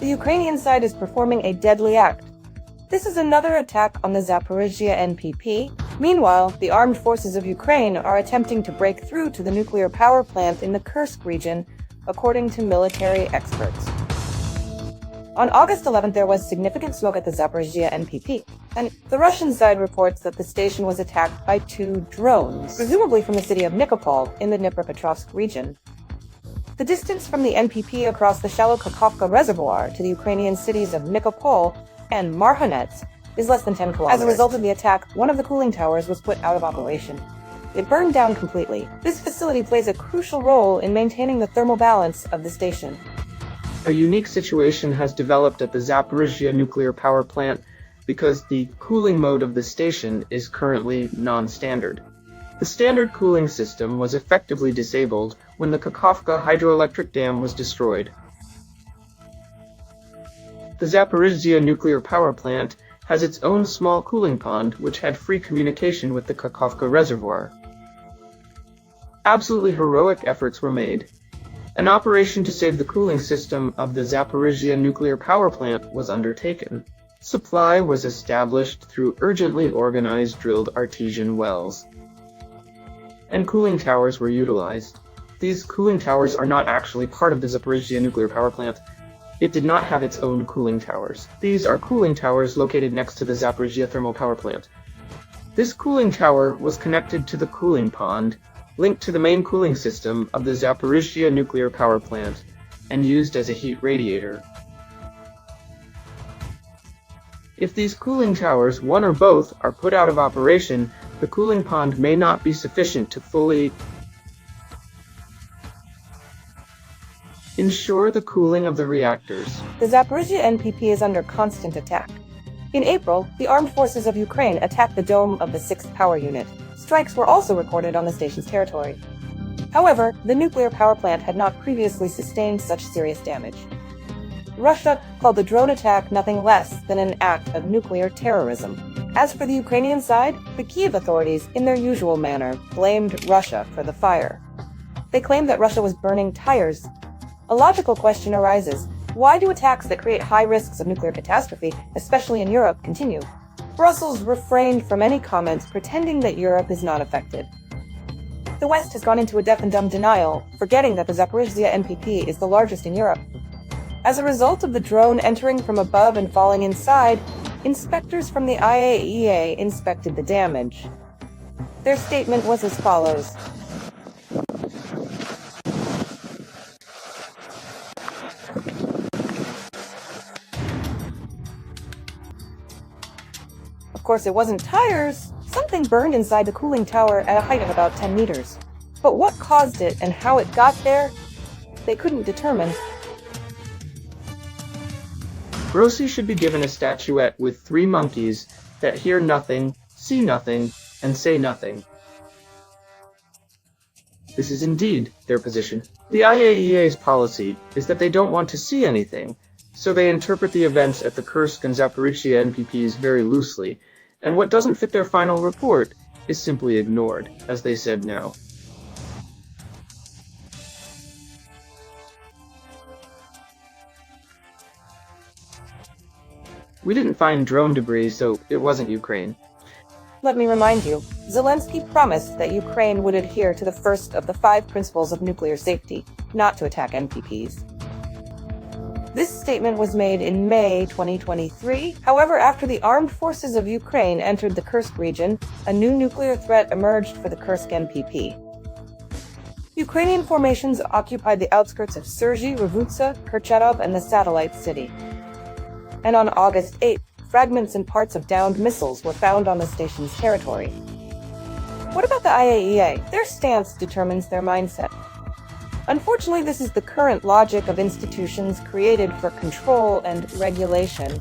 the Ukrainian side is performing a deadly act. This is another attack on the Zaporozhye NPP. Meanwhile, the armed forces of Ukraine are attempting to break through to the nuclear power plant in the Kursk region, according to military experts. On August 11th, there was significant smoke at the Zaporozhye NPP, and the Russian side reports that the station was attacked by 2 drones, presumably from the city of Nikopol in the Dnipropetrovsk region. The distance from the NPP across the shallow Kakhovka reservoir to the Ukrainian cities of Nikopol and Marhanets is less than 10 kilometers. As a result of the attack, one of the cooling towers was put out of operation. It burned down completely. This facility plays a crucial role in maintaining the thermal balance of the station. A unique situation has developed at the Zaporozhye nuclear power plant because the cooling mode of the station is currently non-standard. The standard cooling system was effectively disabled when the Kakhovka hydroelectric dam was destroyed. The Zaporozhye nuclear power plant has its own small cooling pond which had free communication with the Kakhovka reservoir. Absolutely heroic efforts were made. An operation to save the cooling system of the Zaporozhye nuclear power plant was undertaken. Supply was established through urgently organized drilled artesian wells, and cooling towers were utilized. These cooling towers are not actually part of the Zaporozhye nuclear power plant. It did not have its own cooling towers. These are cooling towers located next to the Zaporozhye thermal power plant. This cooling tower was connected to the cooling pond, linked to the main cooling system of the Zaporozhye nuclear power plant, and used as a heat radiator. If these cooling towers, one or both, are put out of operation, the cooling pond may not be sufficient to fully ensure the cooling of the reactors. The Zaporozhye NPP is under constant attack. In April, the armed forces of Ukraine attacked the dome of the 6th power unit. Strikes were also recorded on the station's territory. However, the nuclear power plant had not previously sustained such serious damage. Russia called the drone attack nothing less than an act of nuclear terrorism. As for the Ukrainian side, the Kyiv authorities, in their usual manner, blamed Russia for the fire. They claimed that Russia was burning tires. A logical question arises: why do attacks that create high risks of nuclear catastrophe, especially in Europe, continue? Brussels refrained from any comments, pretending that Europe is not affected. The West has gone into a deaf and dumb denial, forgetting that the Zaporozhye NPP is the largest in Europe. As a result of the drone entering from above and falling inside, inspectors from the IAEA inspected the damage. Their statement was as follows: Of course, it wasn't tires. Something burned inside the cooling tower at a height of about 10 meters. But what caused it and how it got there, they couldn't determine. Grossi should be given a statuette with 3 monkeys that hear nothing, see nothing, and say nothing. This is indeed their position. The IAEA's policy is that they don't want to see anything, so they interpret the events at the Kursk and Zaporozhye NPPs very loosely, and what doesn't fit their final report is simply ignored, as they said now. We didn't find drone debris, so it wasn't Ukraine. Let me remind you, Zelensky promised that Ukraine would adhere to the first of the 5 principles of nuclear safety, not to attack NPPs. This statement was made in May 2023. However, after the armed forces of Ukraine entered the Kursk region, a new nuclear threat emerged for the Kursk NPP. Ukrainian formations occupied the outskirts of Surzhy, Revutsa, Kurchatov, and the satellite city. And on August 8th, fragments and parts of downed missiles were found on the station's territory. What about the IAEA? Their stance determines their mindset. Unfortunately, this is the current logic of institutions created for control and regulation.